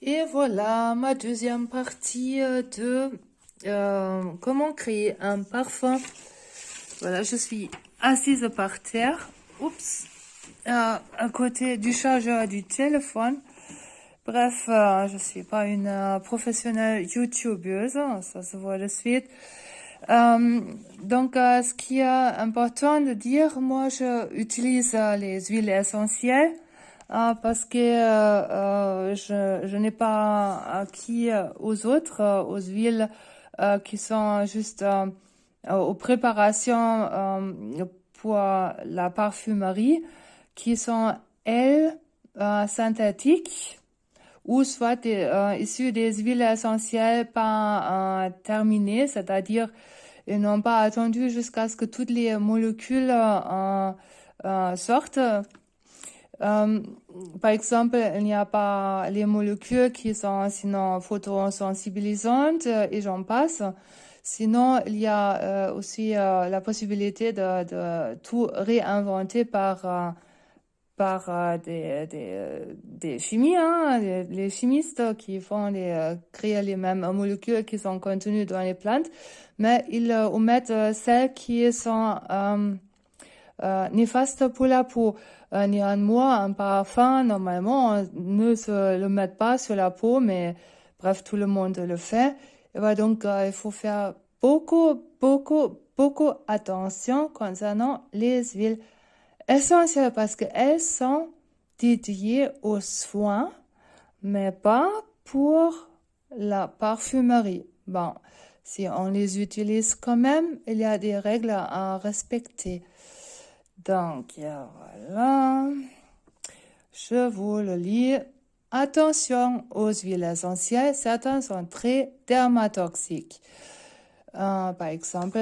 Et voilà ma deuxième partie de comment créer un parfum. Voilà, je suis assise par terre, oups, à côté du chargeur du téléphone. Bref, je suis pas une professionnelle youtubeuse, ça se voit de suite. Donc, ce qui est important de dire, moi, je utilise les huiles essentielles parce que je n'ai pas acquis aux autres, aux huiles qui sont juste aux préparations pour la parfumerie, qui sont, elles, synthétiques ou soit issues des huiles essentielles pas terminées, c'est-à-dire ils n'ont pas attendu jusqu'à ce que toutes les molécules sortent. Par exemple, il n'y a pas les molécules qui sont sinon photosensibilisantes et j'en passe. Sinon, il y a aussi la possibilité de tout réinventer par des chimies, hein, les chimistes qui font créer les mêmes molécules qui sont contenues dans les plantes, mais ils omettent celles qui sont néfastes pour la peau. Néanmoins, un parfum, normalement, on ne se le met pas sur la peau, mais bref, tout le monde le fait. Et ben donc, il faut faire beaucoup attention concernant les huiles essentielles parce qu'elles sont dédiées aux soins, mais pas pour la parfumerie. Bon, si on les utilise quand même, il y a des règles à respecter. Donc, voilà, je vous le lis. Attention aux huiles essentielles, certaines sont très dermatoxiques. Par exemple,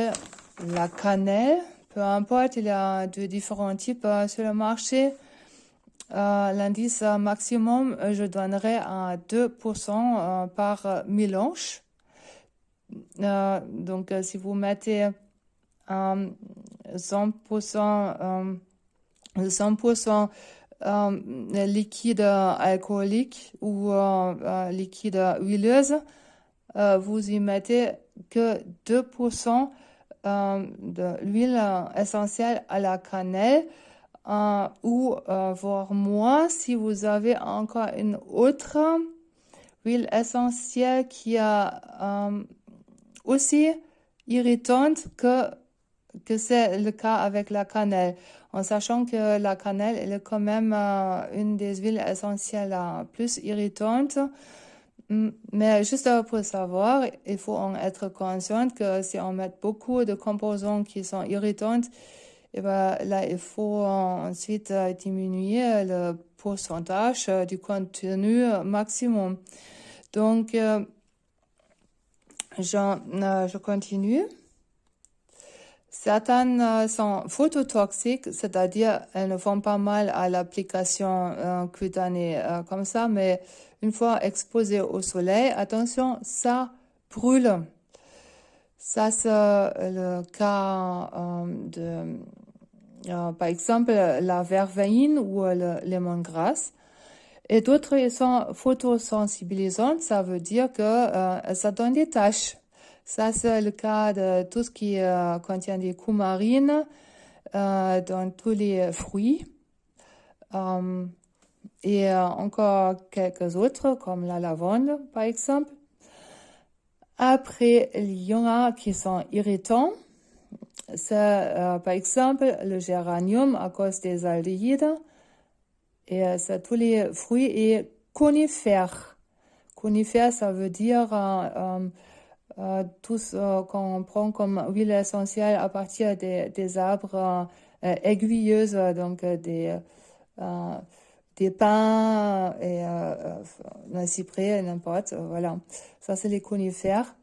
la cannelle, peu importe, il y a de différents types sur le marché. L'indice maximum, je donnerais à 2% par mélange. Donc, si vous mettez 100% liquide alcoolique ou liquide huileuse, vous y mettez que 2% de l'huile essentielle à la cannelle ou voire moins si vous avez encore une autre huile essentielle qui est aussi irritante que c'est le cas avec la cannelle, en sachant que la cannelle elle est quand même une des huiles essentielles plus irritantes. Mais juste pour savoir, il faut en être conscient que si on met beaucoup de composants qui sont irritantes, et ben là, il faut ensuite diminuer le pourcentage du contenu maximum. Donc, je continue. Certaines sont phototoxiques, c'est-à-dire elles ne font pas mal à l'application cutanée comme ça, mais une fois exposées au soleil, attention, ça brûle. Ça, c'est le cas par exemple, la verveine ou le lemongrass. Et d'autres, ils sont photosensibilisantes, ça veut dire que ça donne des taches. Ça, c'est le cas de tout ce qui contient des coumarines dans tous les fruits. Et encore quelques autres, comme la lavande, par exemple. Après, il y en a qui sont irritants. C'est, par exemple, le géranium à cause des aldéhydes. Et c'est tous les fruits et conifères. Conifères, ça veut dire tout ce qu'on prend comme huile essentielle à partir des arbres aiguilleuses, donc des pins et un cyprès, n'importe, voilà. Ça, c'est les conifères.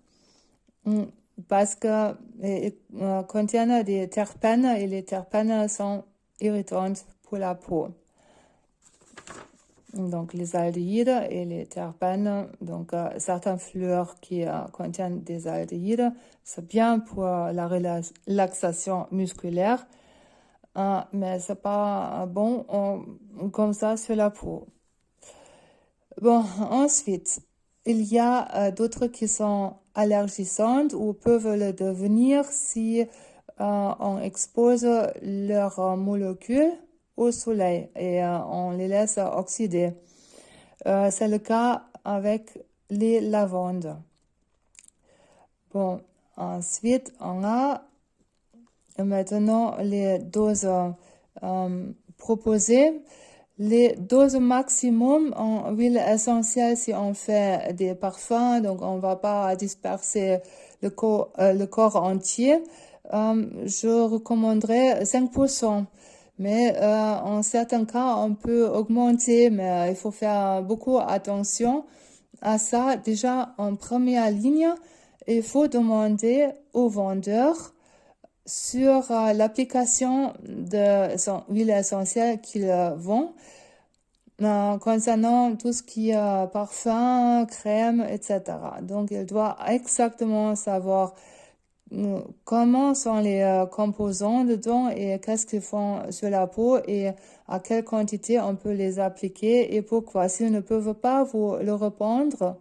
Parce que contiennent des terpènes et les terpènes sont irritantes pour la peau. Donc les aldéhydes et les terpènes, donc certaines fleurs qui contiennent des aldéhydes, c'est bien pour la relaxation musculaire, mais c'est pas bon comme ça sur la peau. Bon, ensuite, il y a d'autres qui sont allergisantes ou peuvent le devenir si on expose leurs molécules au soleil et on les laisse oxyder. C'est le cas avec les lavandes. Bon, ensuite, on a maintenant les doses proposées. Les doses maximum en huile essentielle, si on fait des parfums, donc on va pas disperser le corps entier, je recommanderais 5%. Mais en certains cas, on peut augmenter, mais il faut faire beaucoup attention à ça. Déjà, en première ligne, il faut demander au vendeur sur l'application de son huile essentielle qu'il vend concernant tout ce qui est parfum, crème, etc. Donc, il doit exactement savoir comment sont les composants dedans et qu'est-ce qu'ils font sur la peau et à quelle quantité on peut les appliquer et pourquoi. S'ils ne peuvent pas vous le répondre,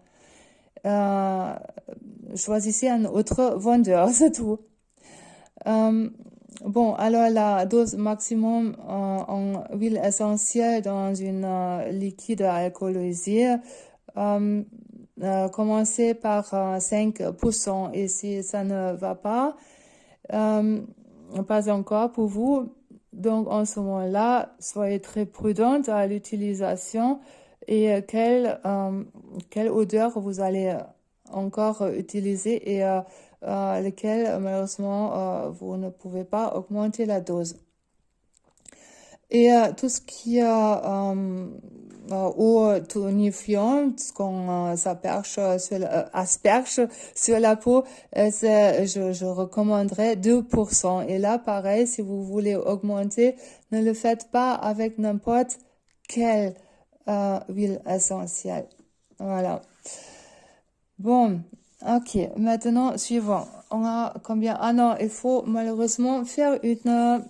choisissez un autre vendeur, c'est tout. Bon, alors la dose maximum en huile essentielle dans une liquide alcoolisé, commencez par 5%. Et si ça ne va pas encore pour vous, donc en ce moment-là, soyez très prudente à l'utilisation et quelle odeur vous allez encore utiliser et lesquels, malheureusement, vous ne pouvez pas augmenter la dose. Et tout ce qui est eau tonifiante, ce qu'on asperge sur la peau, je recommanderais 2%. Et là, pareil, si vous voulez augmenter, ne le faites pas avec n'importe quelle huile essentielle. Voilà. Bon. Ok, maintenant, suivant. On a combien? Ah non, il faut malheureusement faire une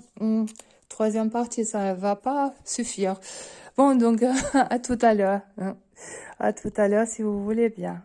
troisième partie, ça ne va pas suffire. Bon, donc, à tout à l'heure. À tout à l'heure, si vous voulez bien.